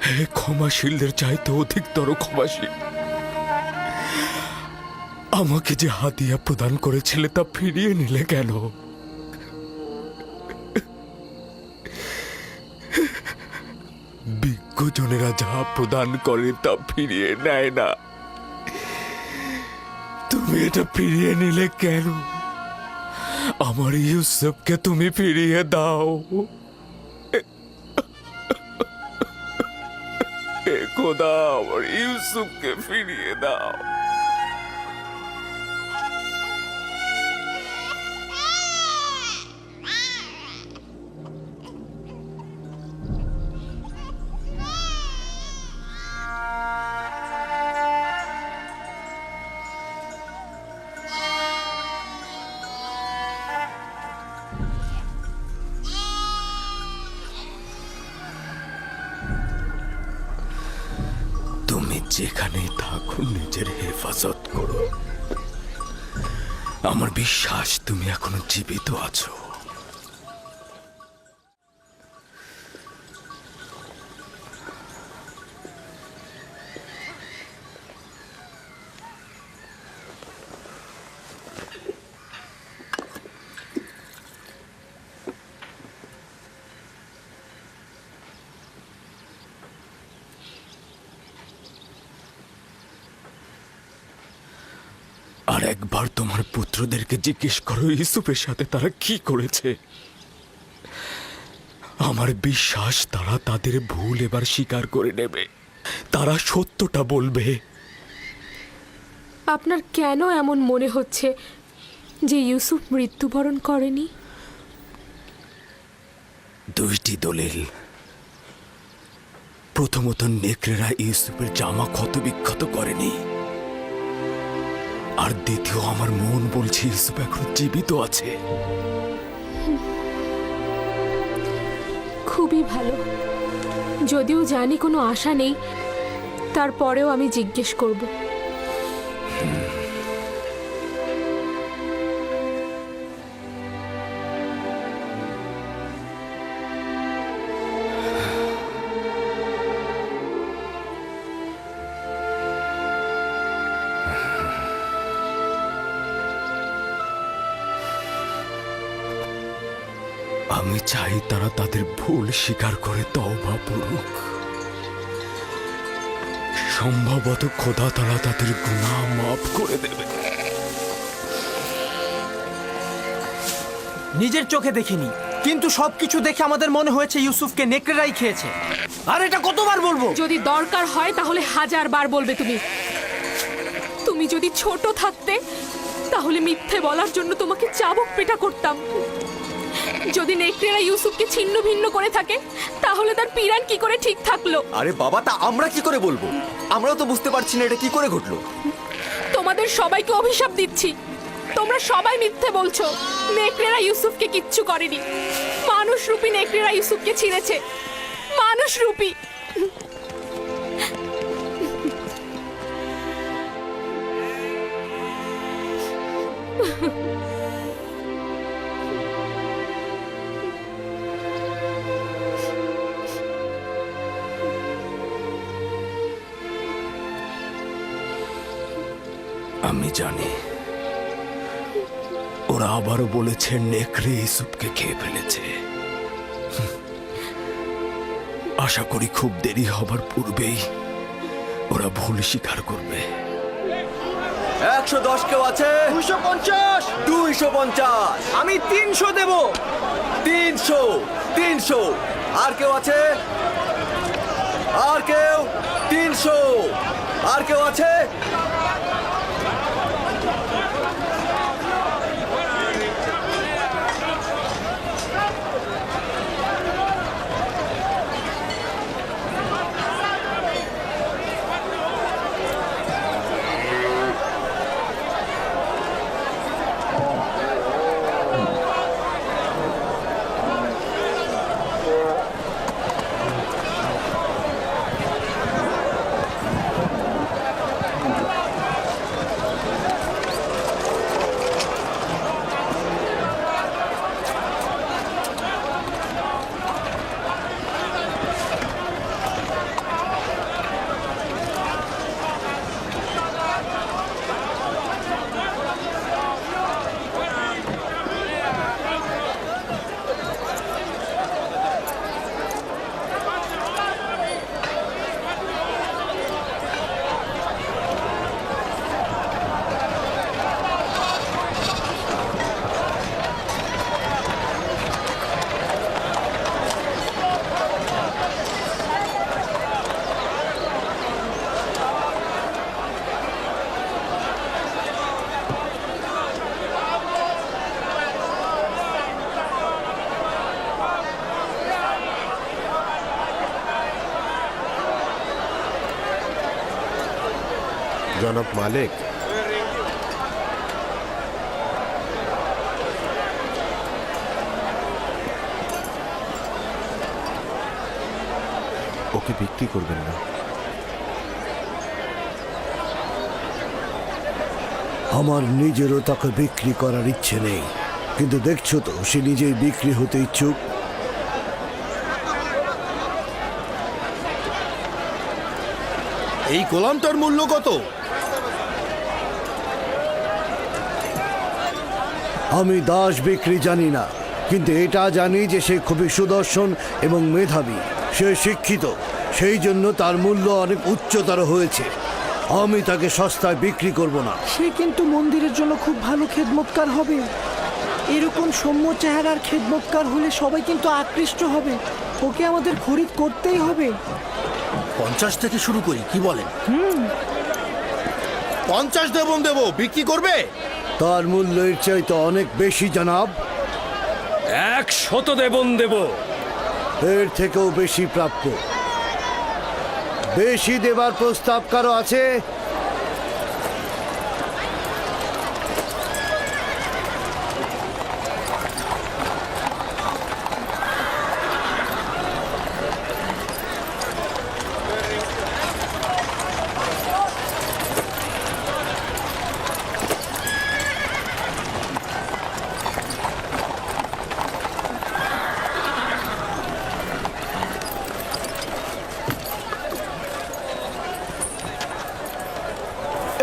হে ক্ষমাশীলদের চাইতে অধিকতর ক্ষমাশীল, আমাকে যে হাদিয়া প্রদান করেছিলে তা ফিরিয়ে নিলে কেন? বিজ্ঞজনেরা যা প্রদান করে তা ফিরিয়ে নেয় না, তুমি এটা ফিরিয়ে নিলে কেন? আমার ইউসুফকে তুমি ফিরিয়ে দাও। হে খোদা, আমার ইউসুফকে ফিরিয়ে দাও। তুমি যেখানেই থাকো নিজের হেফাজত করো। আমার বিশ্বাস তুমি এখনো জীবিত আছো। আর একবার তোমার পুত্রদেরকে জিজ্ঞেস করো ইউসুফের সাথে তারা কি করেছে। আমার বিশ্বাস তারা তাদের ভুল এবার স্বীকার করে নেবে, তারা সত্যটা বলবে। আপনার কেন এমন মনে হচ্ছে যে ইউসুফ মৃত্যুবরণ করেনি? দুইটি দলিল। প্রথমত, নেকড়েরা ইউসুফের জামা ক্ষতবিক্ষত করেনি, আর দ্বিতীয়, আমার মন বলছে ইউসুফ এখন জীবিত আছে। খুবই ভালো। যদিও জানি কোনো আশা নেই, তারপরেও আমি জিজ্ঞেস করব। আমি চাই তারা তাদের ভুল স্বীকার করে তওবা করুক। সম্ভবত খোদা তারা তাদের গুনাহ মাফ করে দেবে। নিজের চোখে দেখিনি, কিন্তু সবকিছু দেখে আমাদের মনে হয়েছে ইউসুফকে নেকড়েরাই খেয়েছে। আর এটা কতবার বলবো? যদি দরকার হয় তাহলে 1000 বার বলবে তুমি। তুমি যদি ছোট থাকতে তাহলে মিথ্যে বলার জন্য তোমাকে চাবুক পেটা করতাম। যদি নেকড়েরা ইউসুফকে ছিন্ন ভিন্ন করে থাকে তাহলে তার পিরান কি করে ঠিক থাকলো? আরে বাবা, তা আমরা কি করে বলবো? আমরাও তো বুঝতে পারছি না এটা কি করে ঘটলো। তোমাদের সবাইকে অভিশাপ দিচ্ছি, তোমরা সবাই মিথ্যে বলছো। নেকড়েরা ইউসুফকে কিচ্ছু করেনি। মানুষরূপী নেকড়েরা ইউসুফকে ছিঁড়েছে। মানুষরূপী। আমি জানি ওরা আবারও বলেছে নেকড়ে ইউসুফকে খেয়ে ফেলেছে। আশা করি খুব দেরি হবার পূর্বেই ওরা ভুল স্বীকার করবে। 110 কেউ আছে? 250। 250। আমি 300 দেব। 300। 300। আর কেউ আছে? আর কেউ? 300। আর কেউ আছে? জনাব মালিক, ওকে বিক্রি করবেন না। আমার নিজেরও তাকে বিক্রি করার ইচ্ছে নেই, কিন্তু দেখছো তো সে নিজেই বিক্রি হতে ইচ্ছুক। এই গোলামটার মূল্য কত? আমি দাস বিক্রি জানি না, কিন্তু এটা জানি যে সে খুবই সুদর্শন এবং মেধাবী। সে শিক্ষিত, সেই জন্য তার মূল্য অনেক উচ্চতর হয়েছে। আমি তাকে সস্তায় বিক্রি করব না। সে কিন্তু মন্দিরের জন্য খুব ভালো খেদমতকার হবে। এরকম সৌম্য চেহারার খেদমতকার হলে সবাই কিন্তু আকৃষ্ট হবে। ওকে আমাদের খরিদ করতেই হবে। 50 থেকে শুরু করি, কি বলেন? 50 দেবন দেব, বিক্রি করবে? তার মূল্য এর চাইতে অনেক বেশি জনাব। 100 দেবন দেব। এর থেকেও বেশি প্রাপ্য। বেশি দেবার প্রস্তাব কারো আছে?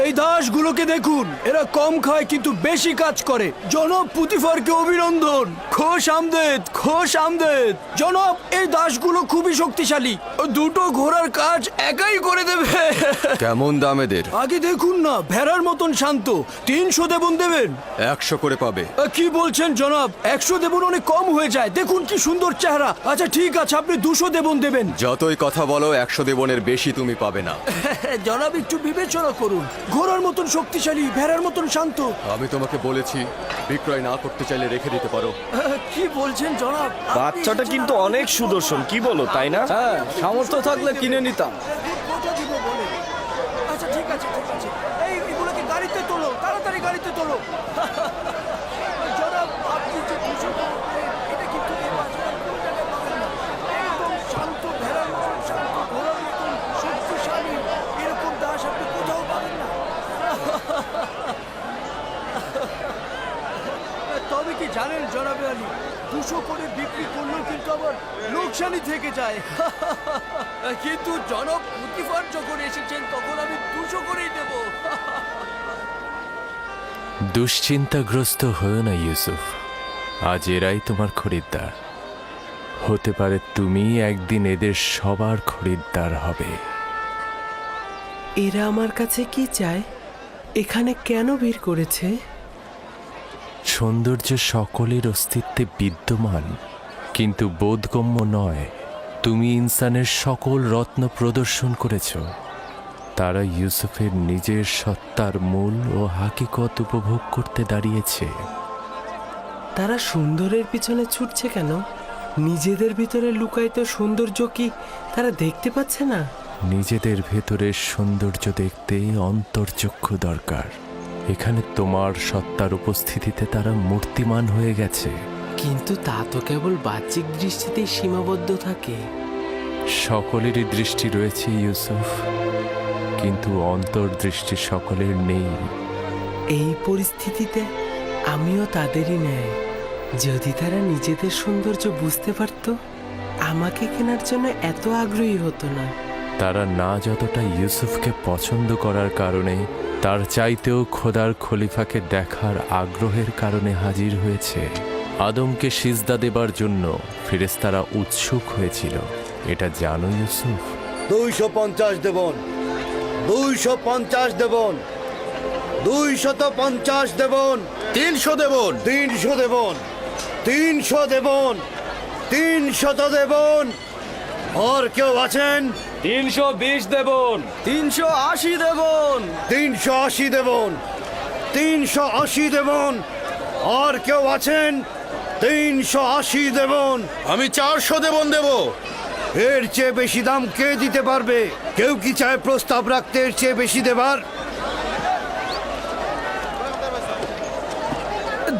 এই দাসগুলোকে দেখুন, এরা কম খায় কিন্তু বেশি কাজ করে। জনাব পুতিফারকে অভিনন্দন। খোশ আমদেদ, খোশ আমদেদ। জনাব, এই দাসগুলো খুবই শক্তিশালী। দুটো ঘোড়ার কাজ একাই করে দেবে। কেমন দাম এদের? আগে দেখুন না, ভেড়ার মতন শান্ত। 300 দেবন দেবেন? 100 করে পাবে। কি বলছেন জনাব? 100 দেবন অনেক কম হয়ে যায়। দেখুন কি সুন্দর চেহারা। আচ্ছা ঠিক আছে, আপনি 200 দেবন দেবেন। যতই কথা বলো, 100 দেবনের বেশি তুমি পাবে না। জনাব একটু বিবেচনা করুন। ঘোড়ার মতন শক্তিশালী, ভেড়ার মতন শান্ত। আমি তোমাকে বলেছি বিক্রয় না করতে চাইলে রেখে দিতে পারো। কি বলছেন জনাব? বাচ্চাটা কিন্তু অনেক সুদর্শন, কি বলো, তাই না? হ্যাঁ, সামর্থ্য থাকলে কিনে নিতাম। আচ্ছা ঠিক আছে, ঠিক আছে। এগুলোকে গাড়িতে তোলো, তাড়াতাড়ি গাড়িতে তোলো। জনাব, আপনি যে দুশো করবেন, এটা কিন্তু এই বাজারে কোনো জায়গায় পাবেন না। একদম শান্ত, ভেড়ার মতন শান্ত, ঘোড়ার মতন শক্তিশালী, এরকম দাস আপনি কোথাও পাবেন না। তবে কি জানেন জনাবে আলী, 200 করে বিক্রি করলেও কিন্তু আবার লোকসানি থেকে যায়। কিন্তু জনক পুতিফার যখন এসেছেন তখন আমি 200 করেই দেব। দুশ্চিন্তাগ্রস্ত হয়েও না ইউসুফ, আজ এরাই তোমার খরিদ্দার। হতে পারে তুমি একদিন এদের সবার খরিদ্দার হবে। এরা আমার কাছে কি চায়? এখানে কেন ভিড় করেছে? সৌন্দর্য সকলের অস্তিত্বে বিদ্যমান, কিন্তু বোধগম্য নয়। তুমি ইনসানের সকল রত্ন প্রদর্শন করেছ। তারা ইউসুফের নিজের সত্তার মূল ও হাকিকত উপভোগ করতে দাঁড়িয়েছে। তারা সুন্দরের পিছনে ছুটছে কেন? নিজেদের ভিতরে লুকায়িত সৌন্দর্য কি তারা দেখতে পাচ্ছে না? নিজেদের ভেতরের সৌন্দর্য দেখতে অন্তর্চক্ষু দরকার। এখানে তোমার সত্তার উপস্থিতিতে তারা মূর্তিমান হয়ে গেছে। কিন্তু তা তো কেবল বাহ্যিক দৃষ্টিতেই সীমাবদ্ধ থাকে। সকলেরই দৃষ্টি রয়েছে ইউসুফ, কিন্তু অন্তর্দৃষ্টি সকলের নেই। এই পরিস্থিতিতে আমিও তাদেরই ন্যায়। যদি তারা নিজেদের সৌন্দর্য বুঝতে পারত, আমাকে কেনার জন্য এত আগ্রহী হতো না। তারা না যতটা ইউসুফকে পছন্দ করার কারণে, তার চাইতেও খোদার খলিফাকে দেখার আগ্রহের কারণে হাজির হয়েছে। আদমকে সিজদা দেবার জন্য ফেরেশতারা উৎসুক হয়েছিল, এটা জানো ইউসুফ? 250 দেবন, 250 দেবন, 250 দেবন, 300 দেবন, 300 দেবন, 300 দেবন, 300 দেবন। আর কেউ আছেন? 320 দেবন, 380 দেবন, 380 দেবন, 380 দেবন। আর কেউ আছেন? 380 দেবন। আমি 400 দেবন দেব। এর চেয়ে বেশি দাম কে দিতে পারবে? কেউ কি চায় প্রস্তাব রাখতে এর চেয়ে বেশি দেবার?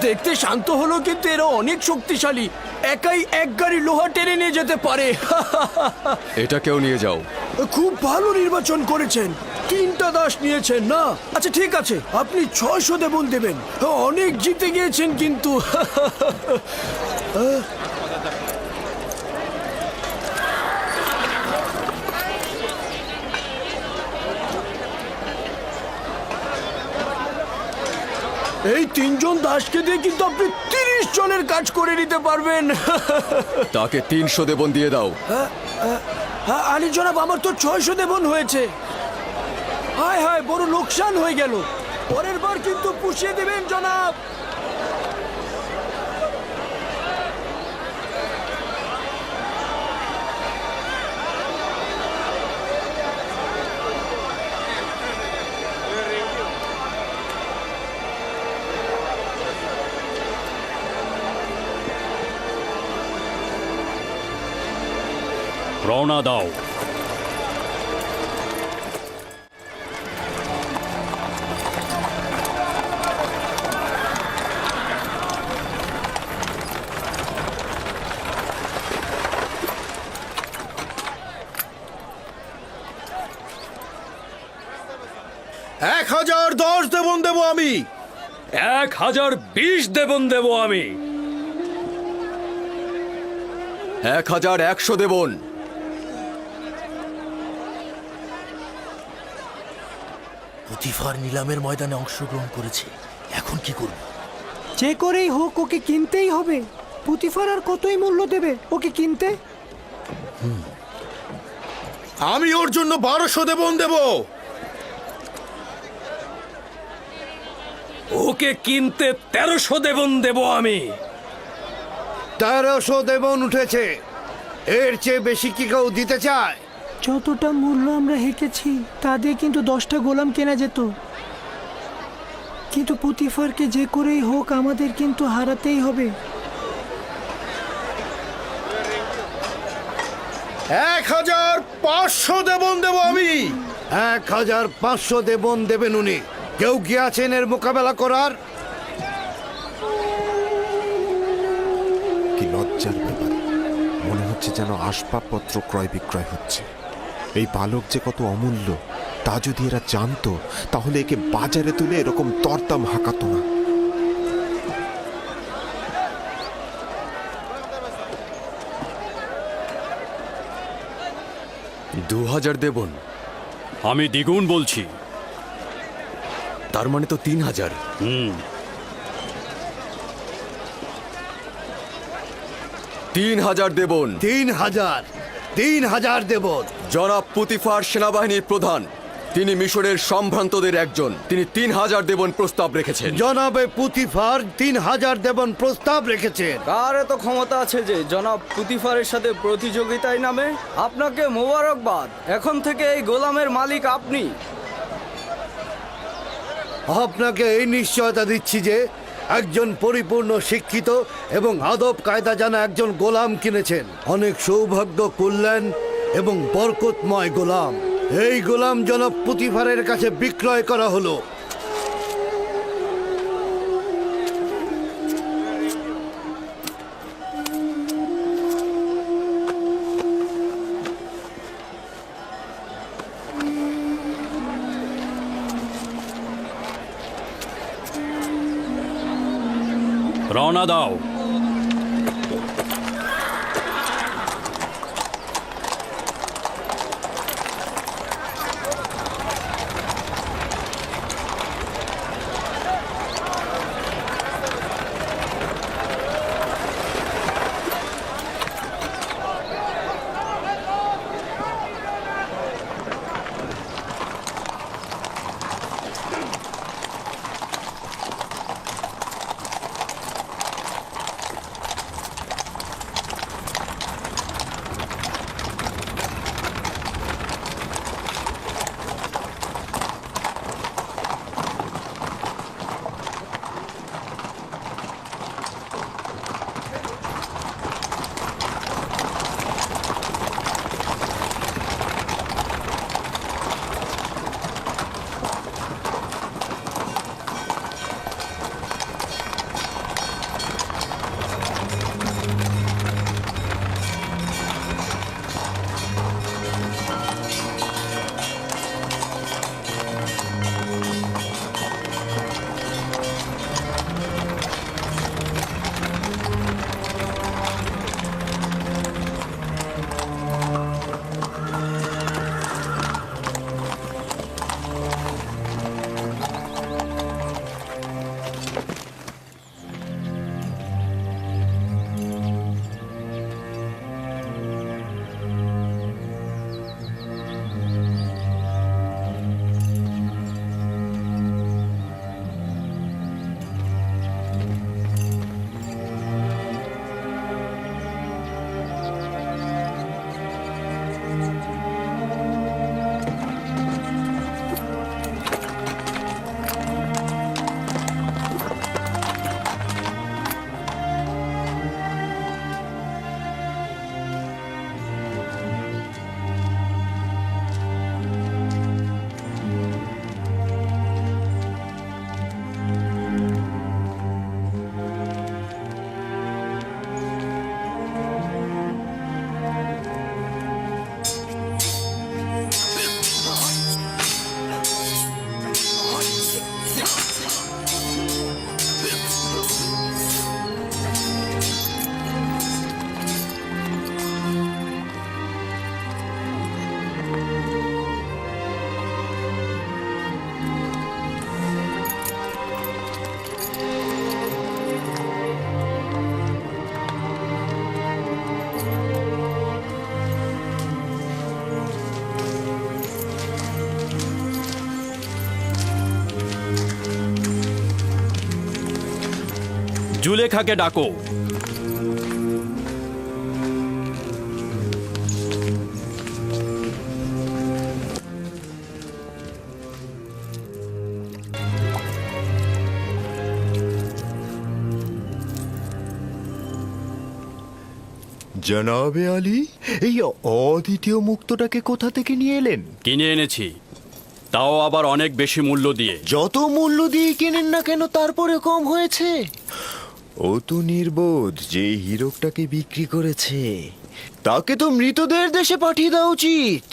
দেখতে শান্ত হলো কিন্তু এরা অনেক শক্তিশালী। একাই এক গাড়ি লোহা টেনে নিয়ে যেতে পারে। এটা কেউ নিয়ে যাও। খুব ভালো নির্বাচন করেছেন, 3টা দাস নিয়েছেন না? আচ্ছা ঠিক আছে, আপনি 600 দেবন দেবেন। অনেক জিতে গিয়েছেন কিন্তু। এই 3জন দাসকে দিয়ে কিন্তু আপনি 30 জনের কাজ করে নিতে পারবেন। তাকে 300 দেবন দিয়ে দাও। হ্যাঁ আলী জনাব, আমার তো 600 দেবন হয়েছে। হায় হায়, বড় লোকসান হয়ে গেল। পরের বার কিন্তু পুষিয়ে দেবেন জনাব। রওনা দাও। এক 1010 দেবন দেবো আমি। 1020 দেবন দেব আমি। 1100 দেবন। পুতিফার নিলামের ময়দানে অংশগ্রহণ করেছে, এখন কি করব? যে করেই হোক ওকে কিনতেই হবে। পুতিফার আর কতই মূল্য দেবে ওকে কিনতে? আমি ওর জন্য 1200 দেবন দেব। ওকে কিনতে 1300 দেবন দেব আমি। 1300 দেবন উঠেছে। এর চেয়ে বেশি কি কেউ দিতে চায়? যতটা মূল্য আমরা হেঁকেছি তা দিয়ে কিন্তু 10টা গোলাম কেনা যেত। কিন্তু পুতিফারকে যে করেই হোক আমাদের কিন্তু হারাতেই হবে। 1500 দেবন দেব আমি। 1500 দেবন দেবেন উনি। কেউ কি আছেন এর মোকাবেলা করার? কি লজ্জার ব্যাপার, মনে হচ্ছে যেন আসবাবপত্র ক্রয় বিক্রয় হচ্ছে। এই বালক যে কত অমূল্য তা যদি এরা জানতো তাহলে একে বাজারে তুলে এরকম দরদাম হাঁকাতো না। 2000 দেবন। আমি দ্বিগুণ বলছি। তার মানে তো 3000। 3000 দেবন। 3000 দেবন। জনাব পুতিফার সেনাবাহিনীর প্রধান, তিনি মিশরের সম্ভ্রান্তদের একজন। তিনি 3000 দেবন প্রস্তাব রেখেছেন। জনাবে পুতিফার 3000 দেবন প্রস্তাব রেখেছেন। কার এত ক্ষমতা আছে যে জনাব পুতিফারের সাথে প্রতিযোগিতায় নামে? আপনাকে মোবারকবাদ, এখন থেকে এই গোলামের মালিক আপনি। আপনাকে এই নিশ্চয়তা দিচ্ছি যে একজন পরিপূর্ণ শিক্ষিত এবং আদব কায়দা জানা একজন গোলাম কিনেছেন। অনেক সৌভাগ্য, কল্যাণ এবং বরকতময় গোলাম। এই গোলাম জনাব পুতিফারের কাছে বিক্রয় করা হলো। রওনা দাও। জুলেখাকে ডাকো। জনাবে আলী, এই অদ্বিতীয় মুক্তটাকে কোথা থেকে নিয়ে এলেন? কিনে এনেছি, তাও আবার অনেক বেশি মূল্য দিয়ে। যত মূল্য দিয়ে কেনেন না কেন, তারপরে কম হয়েছে। ও তো নির্বোধ যে হীরকটাকে বিক্রি করেছে। তাকে তো মৃতদের দেশে পাঠিয়ে দেওয়া উচিত।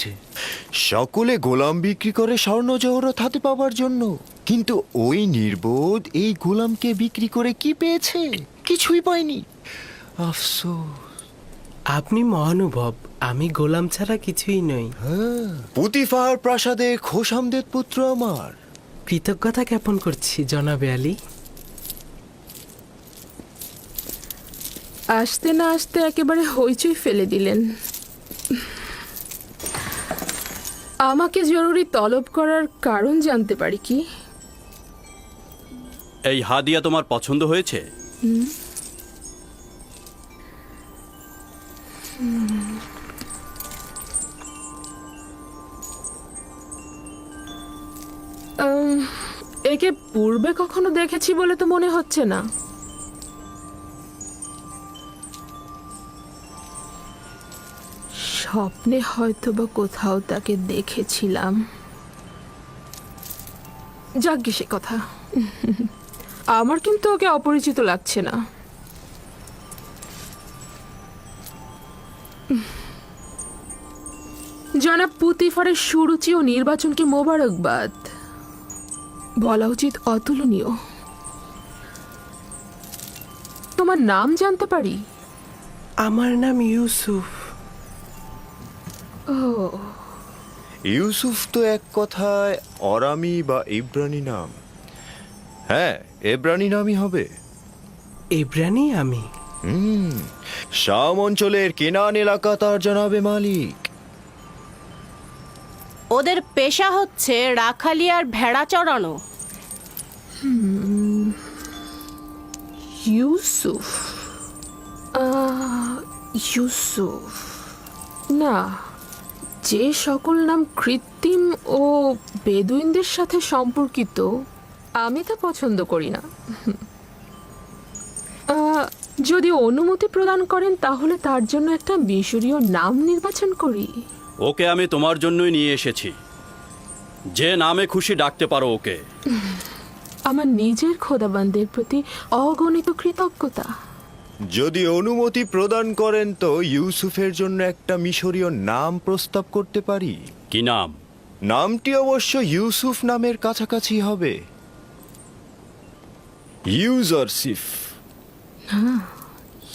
সকলে গোলাম বিক্রি করে স্বর্ণ জহরত হাতে পাবার জন্য, কিন্তু ওই নির্বোধ এই গোলামকে বিক্রি করে কি পেয়েছে? কিছুই পায়নি। আফসোস। আপনি মহানুভব, আমি গোলাম ছাড়া কিছুই নই। পুতিফার প্রাসাদে খোশামদের পুত্র আমার। কৃতজ্ঞতা জ্ঞাপন করছি জনাবে আলী। আসতে না আসতে একেবারে হইচই ফেলে দিলেন। আমাকে জরুরি তলব করার কারণ জানতে পারি কি? এই হাদিয়া তোমার পছন্দ হয়েছে? একে পূর্বে কখনো দেখেছি বলে তো মনে হচ্ছে না। স্বপ্নে হয়তো বা কোথাও তাকে দেখেছিলাম। যাক সে কথা, আমার কিন্তু ওকে অপরিচিত লাগছে না। জনাব পুতিফারের সুরুচি ও নির্বাচনকে মোবারকবাদ। বলা উচিত অতুলনীয়। তোমার নাম জানতে পারি? আমার নাম ইউসুফ। ও, ইউসুফ তো এক কথায় অরামি বা ইব্রানি নাম। হ্যাঁ, এব্রানি নামই হবে। ইব্রানি আমি। শাম অঞ্চলের কেনান এলাকা তার জনাবে মালিক। ওদের পেশা হচ্ছে রাখালি আর ভেড়া চড়ানো। ইউসুফ। ইউসুফ না, যে সকল নাম কৃত্রিম ও বেদুইনদের সাথে সম্পর্কিত আমি তা পছন্দ করি না। যদি অনুমতি প্রদান করেন তাহলে তার জন্য একটা মিশরীয় নাম নির্বাচন করি। ওকে আমি তোমার জন্যই নিয়ে এসেছি। যে নামে খুশি ডাকতে পারো ওকে। আমার নিজের খোদাবান্দের প্রতি অগণিত কৃতজ্ঞতা। যদি অনুমতি প্রদান করেন তো ইউসুফের জন্য একটা মিশরীয় নাম প্রস্তাব করতে পারি। কি নাম? নামটি অবশ্য ইউসুফ নামের কাছাকাছি হবে। ইউজারসিফ।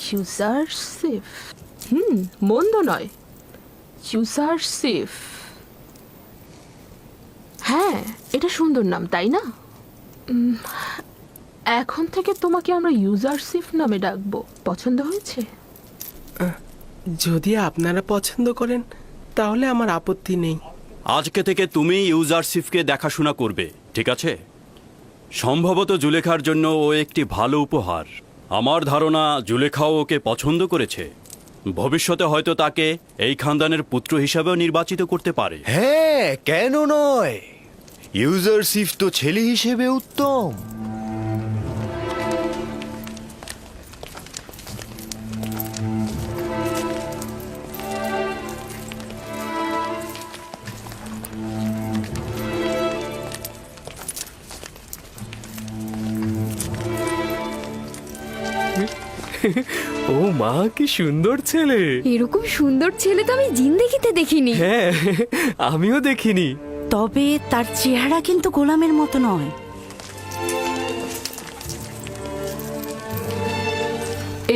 ইউজারসিফ, মন্দ নয়। ইউজারসিফ, হ্যাঁ, এটা সুন্দর নাম, তাই না? এখন থেকে তোমাকে আমরা ইউজারসিফ নামে ডাকবো। পছন্দ হয়েছে? যদি আপনারা পছন্দ করেন তাহলে আমার আপত্তি নেই। আজকে থেকে তুমি ইউজারসিফকে দেখাশোনা করবে, ঠিক আছে? সম্ভবত জুলেখার জন্য ও একটি ভালো উপহার। আমার ধারণা জুলেখাও ওকে পছন্দ করেছে। ভবিষ্যতে হয়তো তাকে এই খানদানের পুত্র হিসাবেও নির্বাচিত করতে পারে। হ্যাঁ, কেন নয়? ইউজারসিফ তো ছেলে হিসেবে উত্তম। ও মা, কি সুন্দর ছেলে! এরকম সুন্দর ছেলে তো আমি জিন্দেগিতে দেখিনি। হ্যাঁ, আমিও দেখিনি। তবে তার চেহারা কিন্তু গোলামের মতো নয়।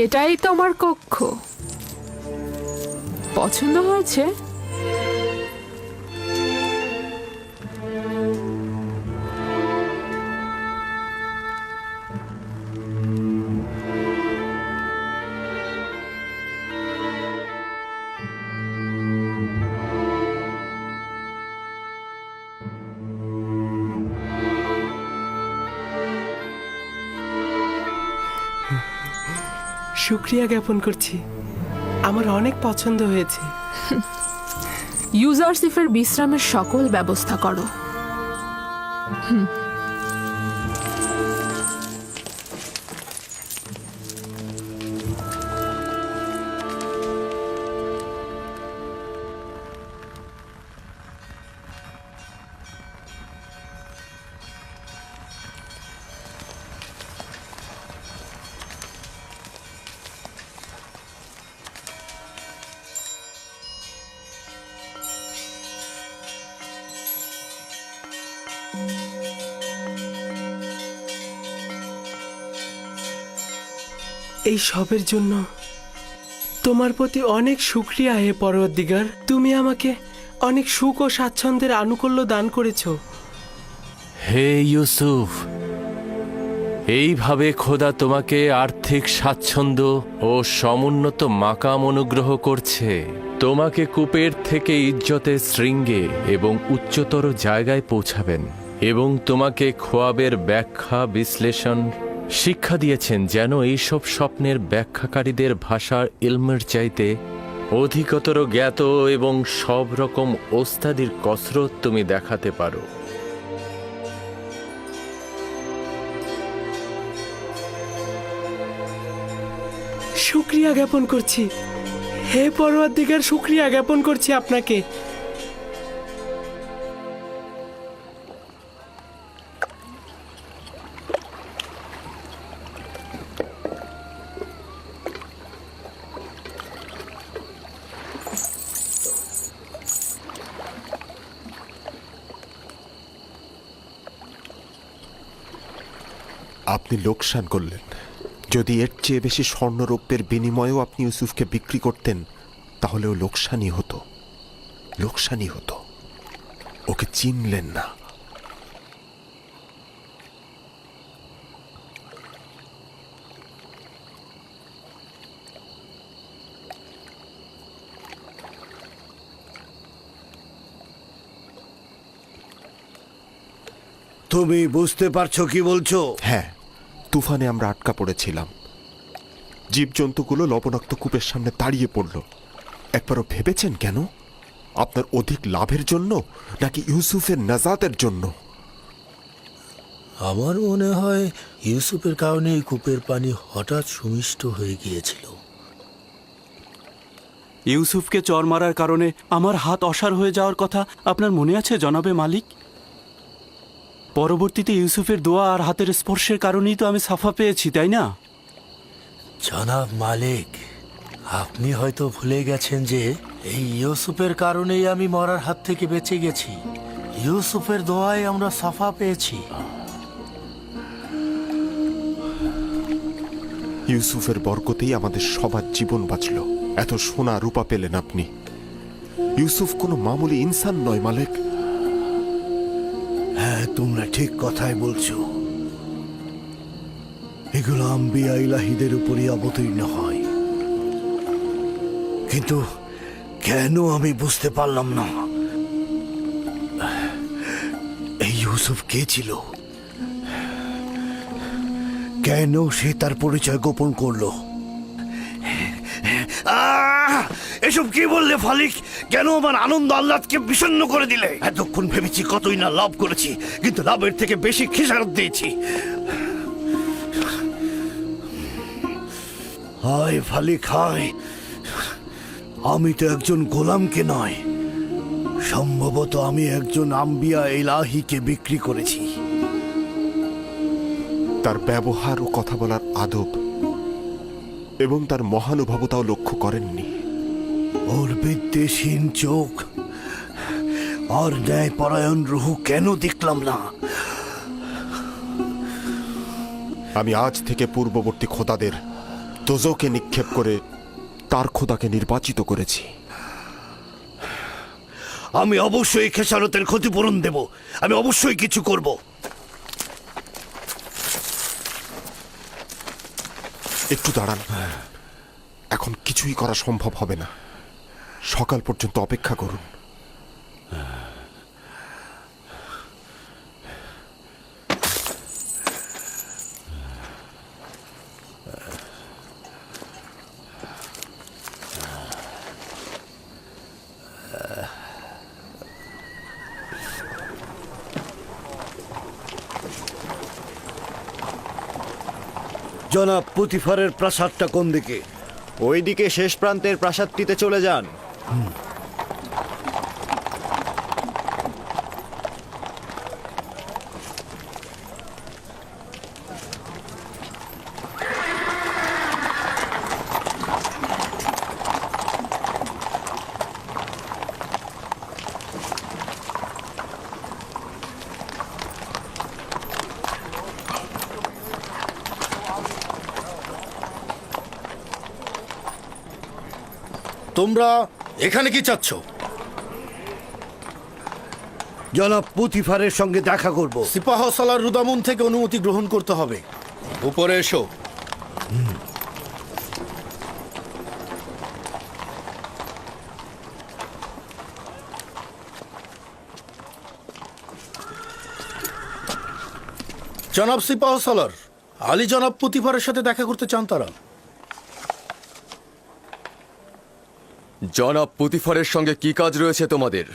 এটাই তোমার কক্ষ। পছন্দ হয়েছে? শুক্রিয়া জ্ঞাপন করছি। আমার অনেক পছন্দ হয়েছে। ইউজারসিফের বিশ্রামের সকল ব্যবস্থা করো। এই সবের জন্য তোমার প্রতি অনেক শুক্রিয়া হে পরওয়ারদিগার। তুমি আমাকে অনেক সুখ ও স্বাচ্ছন্দ্যের আনুকূল্য দান করেছো। হে ইউসুফ, এইভাবে খোদা তোমাকে আর্থিক স্বাচ্ছন্দ্য ও সমুন্নত মাকাম অনুগ্রহ করছে। তোমাকে কূপের থেকে ইজ্জতের শৃঙ্গে এবং উচ্চতর জায়গায় পৌঁছাবেন এবং তোমাকে খোয়াবের ব্যাখ্যা বিশ্লেষণ শিক্ষা দিয়েছেন, যেন এইসব স্বপ্নের ব্যাখ্যাকারীদের ভাষার ইলমের চাইতে অধিকতর জ্ঞাত এবং সব রকম ওস্তাদির কসরত তুমি দেখাতে পারো। শুক্রিয়া জ্ঞাপন করছি হে পরওয়ারদিগার, শুক্রিয়া জ্ঞাপন করছি আপনাকে। আপনি লোকসান করলেন। যদি এর চেয়ে বেশি স্বর্ণরৌপ্যের বিনিময়েও আপনি ইউসুফকে বিক্রি করতেন, তাহলেও লোকসানই হতো, লোকসানই হতো। ওকে চিনলেন না। তুমি বুঝতে পারছো কি বলছো? হ্যাঁ, তুফানে আমরা আটকা পড়েছিলাম। জীবজন্তুগুলো লবণাক্ত কূপের সামনে দাঁড়িয়ে পড়ল। একবারও ভেবেছেন কেন? আপনার অধিক লাভের জন্য নাকি ইউসুফের নাজাতের জন্য? আমার মনে হয় ইউসুফের কারণে এই কূপের পানি হঠাৎ সুমিষ্ট হয়ে গিয়েছিল। ইউসুফকে চর মারার কারণে আমার হাত অসাড় হয়ে যাওয়ার কথা আপনার মনে আছে জনাবে মালিক? পরবর্তীতে ইউসুফের দোয়া আর হাতের স্পর্শের কারণেই তো আমি সাফা পেয়েছি, তাই না? জনাব মালিক, আপনি হয়তো ভুলে গেছেন যে এই ইউসুফের কারণেই আমি মরার হাত থেকে বেঁচে গেছি। ইউসুফের দোয়ায় আমরা সাফা পেয়েছি। ইউসুফের বরকতেই আমাদের সবার জীবন বাঁচল। এত সোনা রূপা পেলেন আপনি। ইউসুফ কোনো মামুলি ইনসান নয় মালিক। হ্যাঁ, তোমরা ঠিক কথাই বলছো। এগুলো আম্বিয়া ইলাহিদের উপরই অবতীর্ণ হয়। কিন্তু কেন আমি বুঝতে পারলাম না এই ইউসুফ কে ছিল, কেন সে তার পরিচয় গোপন করলো? এসব কি বললে ফালিক? কেন আমার আনন্দ আহ্লাদকে বিষণ্ণ করে দিলে? এতক্ষণ ভেবেছি কতই না লাভ করেছি, কিন্তু লাভের থেকে বেশি খেসারত দিয়েছি। হায় ফালিক হায়, আমি তো একজন গোলামকে নয়, সম্ভবত আমি একজন আম্বিয়া ইলাহিকে বিক্রি করেছি। তার ব্যবহার ও কথা বলার আদব এবং তার মহানুভবতাও লক্ষ্য করেননি। ওর বিদ্বেষহীন চোখ আর ন্যায়পরায়ণ রুহু কেন দেখলাম না? আমি আজ থেকে পূর্ববর্তী খোদাদের দোজকে নিক্ষেপ করে তার খোদাকে নির্বাচিত করেছি। আমি অবশ্যই খেসারতের ক্ষতিপূরণ দেব। আমি অবশ্যই কিছু করব। একটু দাঁড়ান, এখন কিছুই করা সম্ভব হবে না। সকাল পর্যন্ত অপেক্ষা করুন। জনাব পুতিফারের প্রাসাদটা কোন দিকে? ওইদিকে শেষ প্রান্তের প্রাসাদটিতে চলে যান। তোমরা এখানে কি চাচ্ছ? জনাব পুতিফারের সঙ্গে দেখা করব। সিপাহ সালার রুদামুন থেকে অনুমতি গ্রহণ করতে হবে। উপরে এসো। জনাব সিপাহ সালার, আলী জনাব পুতিফারের সাথে দেখা করতে চান তারা। জনাব পুতিফারের সঙ্গে কি কাজ রয়েছে তোমাদের?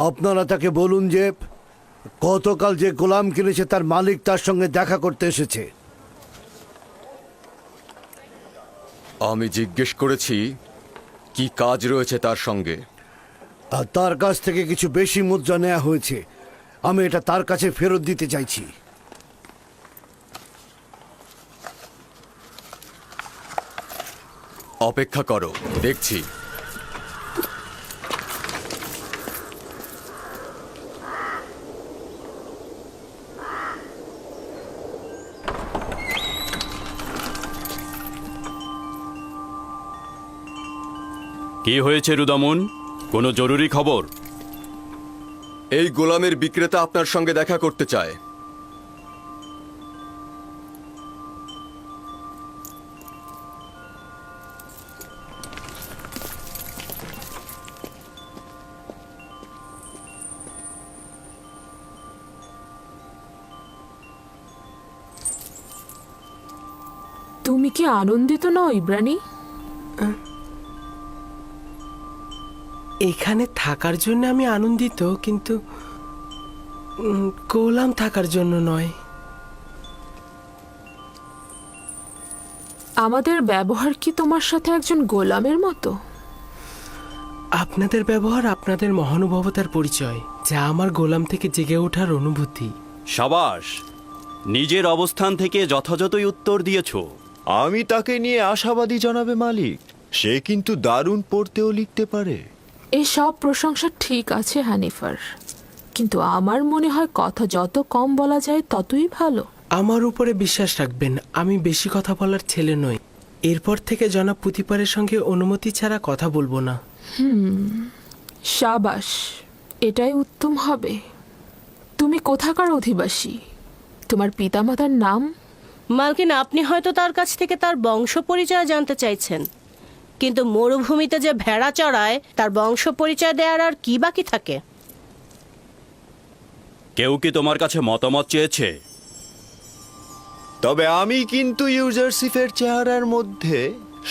আপনারা তাকে বলুন যে গতকাল যে গোলাম কিনেছে তার মালিক তার সঙ্গে দেখা করতে এসেছে। আমি জিজ্ঞেস করেছি কি কাজ রয়েছে তার সঙ্গে। আর তার কাছ থেকে কিছু বেশি মুদ্রা নেওয়া হয়েছে, আমি এটা তার কাছে ফেরত দিতে চাইছি। অপেক্ষা করো, দেখছি। কি হয়েছে রুদামুন? কোনো জরুরি খবর? এই গোলামের বিক্রেতা আপনার সঙ্গে দেখা করতে চায়। তুমি কি আনন্দিত নও ইব্রানি? এখানে থাকার জন্য আমি আনন্দিত, কিন্তু গোলাম থাকার জন্য নয়। আমাদের ব্যবহার কি তোমার সাথে একজন গোলামের মতো? আপনাদের ব্যবহার আপনাদের মহানুভবতার পরিচয়, যা আমার গোলাম থেকে জেগে ওঠার অনুভূতি। সাবাস, নিজের অবস্থান থেকে যথাযথই উত্তর দিয়েছ। আমি তাকে নিয়ে আশাবাদী জনাবে মালিক। সে কিন্তু দারুণ পড়তেও লিখতে পারে। এই সব প্রশংসা ঠিক আছে হানিফার, কিন্তু আমার মনে হয় কথা যত কম বলা যায় ততই ভালো। আমার উপরে বিশ্বাস রাখবেন, আমি বেশি কথা বলার ছেলে নই। এরপর থেকে জনাব পুতিপারের সঙ্গে অনুমতি ছাড়া কথা বলবো না। সাবাস, এটাই উত্তম হবে। তুমি কোথাকার অধিবাসী? তোমার পিতামাতার নাম? মালকিন, আপনি হয়তো তার কাছ থেকে তার বংশ পরিচয় জানতে চাইছেন, কিন্তু মরুভূমিতে যে ভেড়া চড়ায় তার বংশ পরিচয় দেওয়ার আর কি বাকি থাকে? কেউ কি তোমার কাছে মতামত চেয়েছে? তবে আমি কিন্তু ইউজারশিপের চেহারার মধ্যে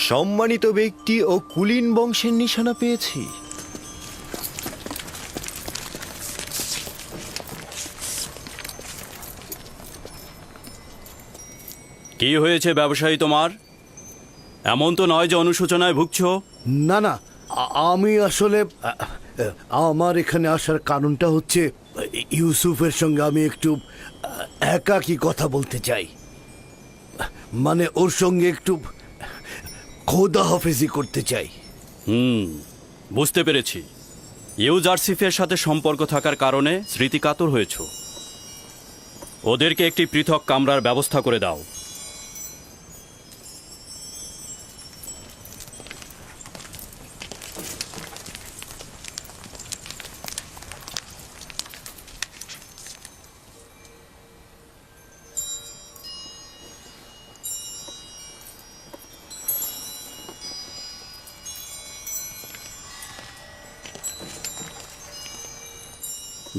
সম্মানিত ব্যক্তি ও কুলীন বংশের নিশানা পেয়েছি। কি হয়েছে ব্যবসায়ী তোমার? এমন তো নয় যে অনুশোচনায় ভুগছ। না না, আমি আসলে আমার এখানে আসার কারণটা হচ্ছে ইউসুফের সঙ্গে আমি একটু একাকী কথা বলতে চাই। মানে ওর সঙ্গে একটু খোদা হাফেজি করতে চাই। বুঝতে পেরেছি। ইউজারশিপের সাথে সম্পর্ক থাকার কারণে স্মৃতিকাতর হয়েছ। ওদেরকে একটি পৃথক কামরার ব্যবস্থা করে দাও।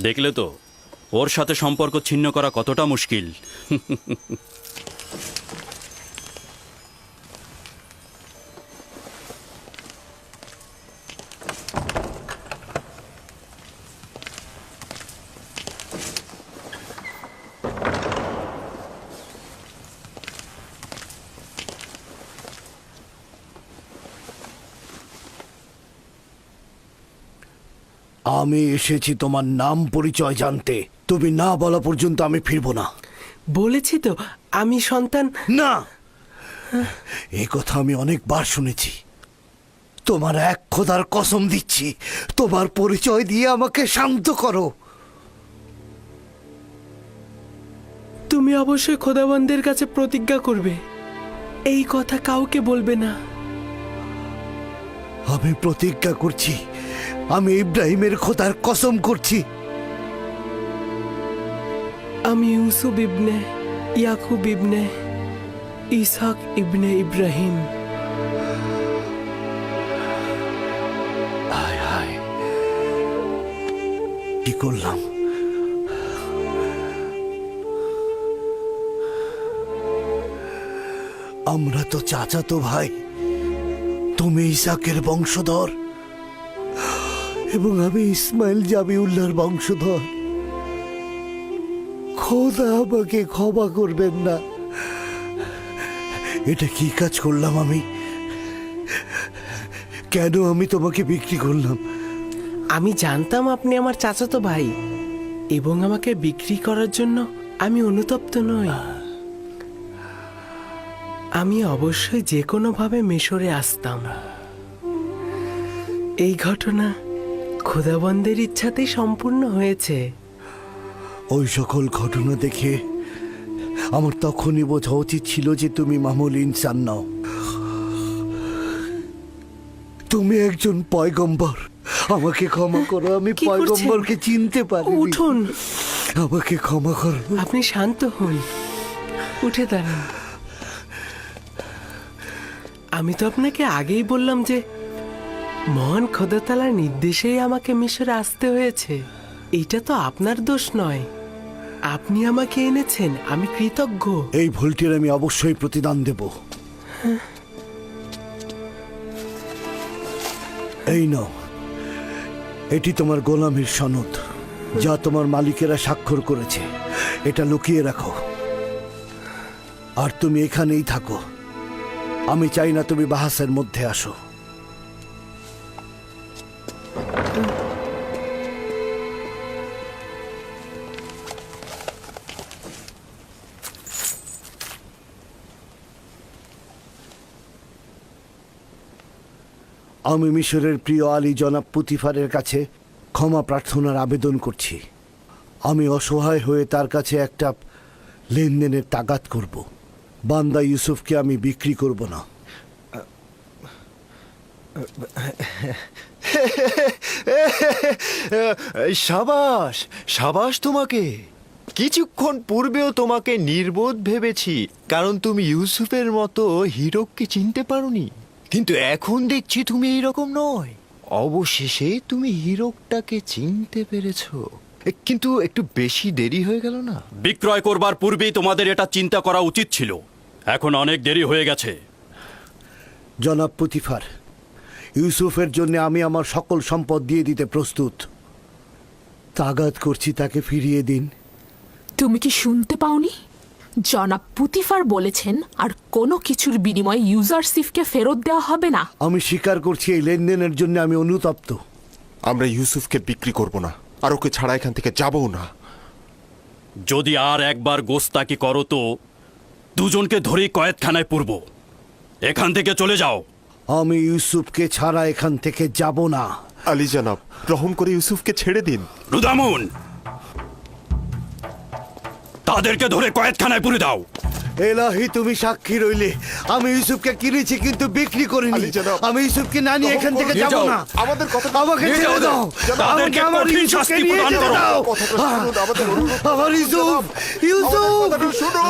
দেখলে তো ওর সাথে সম্পর্ক ছিন্ন করা কতটা মুশকিল। আমি এসেছি তোমার নাম পরিচয় জানতে। তুমি না বলা পর্যন্ত আমি ফিরবো না। বলেছি তো আমি সন্তান। না, এই কথা আমি অনেকবার শুনেছি। তোমার এক খোদার কসম দিচ্ছি, তোমার পরিচয় দিয়ে আমাকে শান্ত করো। তুমি অবশ্যই খোদাবন্দের কাছে প্রতিজ্ঞা করবে, এই কথা কাউকে বলবে না। আমি প্রতিজ্ঞা করছি, আমি ইব্রাহিমের খোদার কসম করছি। আমি ইউসুফ ইবনে ইয়াকুব ইবনে ইসহাক ইবনে ইব্রাহিম। হায় হায়, কি করলাম? আমরা তো চাচাতো ভাই। তুমি ইসাকের বংশধর এবং আমি ইসমাইল জাবিউল্লাহর বংশধর। খোদা আমাকে ক্ষমা করবেন না। এটা কি কাজ করলাম আমি? কেন আমি তোমাকে বিক্রি করলাম? আমি জানতাম আপনি আমার চাচাতো ভাই এবং আমাকে বিক্রি করার জন্য আমি অনুতপ্ত নই। আমি অবশ্যই যে কোনোভাবে মিশরে আসতাম। এই ঘটনা খোদাবন্দের ইচ্ছাতেই সম্পূর্ণ হয়েছে। ওই সকল ঘটনা দেখে আমার তখনই বোঝা উচিত ছিল যে তুমি মামুলি ইনসান নও। তুমি একজন পয়গম্বর। আমাকে ক্ষমা করো, আমি কি করছেন? পয়গম্বরকে চিনতে পারি। উঠুন, আমাকে ক্ষমা করো। আপনি শান্ত হন, উঠে দাঁড়ান। আমি তো আপনাকে আগেই বললাম যে মহান খোদাতালার নির্দেশেই আমাকে মিশরে আসতে হয়েছে। এইটা তো আপনার দোষ নয়, আপনি আমাকে এনেছেন, আমি কৃতজ্ঞ। এই ভুলটির আমি অবশ্যই প্রতিদান দেব। এই নাও, এটি তোমার গোলামের সনদ, যা তোমার মালিকেরা স্বাক্ষর করেছে। এটা লুকিয়ে রাখো, আর তুমি এখানেই থাকো। আমি চাই না তুমি বাহাসের মধ্যে আসো। আমি মিশরের প্রিয় আলী জনাব পুতিফারের কাছে ক্ষমা প্রার্থনার আবেদন করছি। আমি অসহায় হয়ে তার কাছে একটা লেনদেনের তাগাদ করব। বান্দা ইউসুফকে আমি বিক্রি করব না। সাবাস সাবাস তোমাকে। কিছুক্ষণ পূর্বেও তোমাকে নির্বোধ ভেবেছি, কারণ তুমি ইউসুফের মতো হিরককে চিনতে পারোনি। কিন্তু এখন দেখছি তুমি এইরকম নয়। অবশেষে তুমি হিরকটাকে চিনতে পেরেছো, কিন্তু একটু বেশি দেরি হয়ে গেল না? বিক্রয় করবার পূর্বেই তোমাদের এটা চিন্তা করা উচিত ছিল। এখন অনেক দেরি হয়ে গেছে। জনাব পুতিফার, ইউসুফের জন্য আমি আমার সকল সম্পদ দিয়ে দিতে প্রস্তুত। তাগাদ করছি তাকে ফিরিয়ে দিন। তুমি কি শুনতে পাওনি? জনাব পুতিফার বলেছেন আর কোনো কিছুর বিনিময়ে ইউজারশিপকে ফেরত দেওয়া হবে না। আমি স্বীকার করছি এই লেনদেনের জন্য আমি অনুতপ্ত। আমরা ইউসুফকে বিক্রি করব না, আর ওকে ছাড়া এখান থেকে যাবও না। যদি আর একবার গোস্তাকি করো তো দুজনকে ধরেই কয়েদখানায় পুরব। এখান থেকে চলে যাও। আমি ইউসুফকে ছাড়া এখান থেকে যাব না। আলী জনাব, রহম করে ইউসুফকে ছেড়ে দিন। রুদামুন, তাদেরকে ধরে কয়েদখানায় পুরে দাও। এলাহি, তুমি সাক্ষী রইলে। আমি ইউসুফকে কিনেছি কিন্তু বিক্রি করিনি। আলী জনাব, আমি ইউসুফকে না নিয়ে এখান থেকে যাব না। আমাদের কথা আমাকে নিয়ে ছেড়ে যাও। দাও। তাদেরকে আমার কঠিন ইউসুফকে শাস্তি নিয়ে প্রদান যেতে করো। দাও। আমার ইউসুফ, ইউসুফ,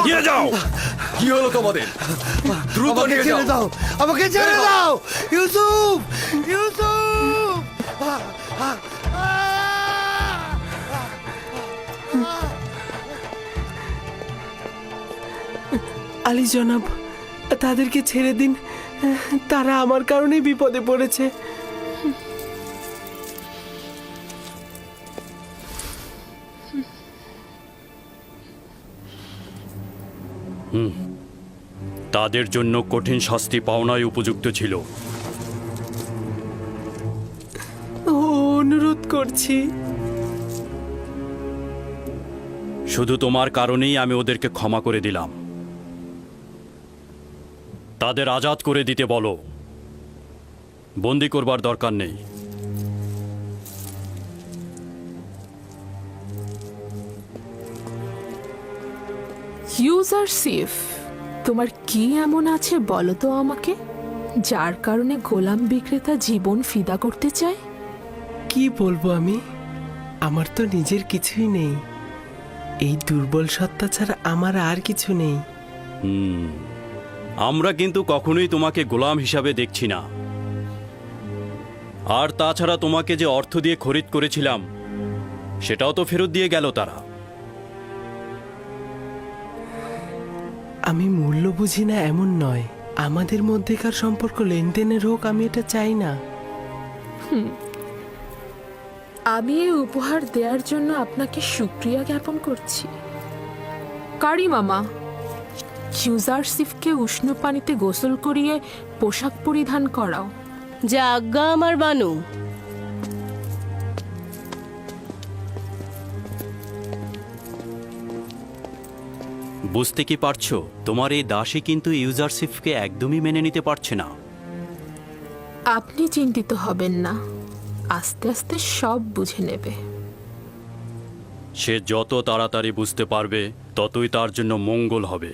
নিয়ে যাও। কি হলো তোমাদের? দ্রুত আমাকে নিয়ে ছেড়ে যাও। দাও। আমাকে ছেড়ে দাও। ইউসুফ, ইউসুফ। আলী জনাব, তাদেরকে ছেড়ে দিন, তারা আমার কারণেই বিপদে পড়েছে। তাদের জন্য কঠিন শাস্তি পাওনাই উপযুক্ত ছিল। ও অনুরোধ করছি। শুধু তোমার কারণেই আমি ওদেরকে ক্ষমা করে দিলাম। তাদের আজাদ করে দিতে বলো, বন্দি করবার দরকার নেই। ইউজারশিপ, তোমার কি এমন আছে বলো তো আমাকে, যার কারণে গোলাম বিক্রেতা জীবন ফিদা করতে চায়? কি বলবো আমি? আমার তো নিজের কিছুই নেই। এই দুর্বল সত্তা ছাড়া আমার আর কিছু নেই। আমরা কিন্তু কখনোই তোমাকে গোলাম হিসাবে দেখছি না। আর তাছাড়া তোমাকে যে অর্থ দিয়ে খরিদ করেছিলাম সেটাও তো ফেরত দিয়ে গেল তারা। আমি মূল্য বুঝি না এমন নয়, আমাদের মধ্যেকার সম্পর্ক লেনদেনের হোক, আমি এটা চাই না। আমি এই উপহার দেওয়ার জন্য আপনাকে শুকরিয়া জ্ঞাপন করছি। কারি মামা, ইউজারশিপকে উষ্ণ পানিতে গোসল করিয়ে পোশাক পরিধান করাও। যা আজ্ঞা আমার বানু। বুঝতে কি পারছো, তোমার এই দাসী কিন্তু ইউজারশিপকে একদমই মেনে নিতে পারছে না। আপনি চিন্তিত হবেন না, আস্তে আস্তে সব বুঝে নেবে। সে যত তাড়াতাড়ি বুঝতে পারবে ততই তার জন্য মঙ্গল হবে।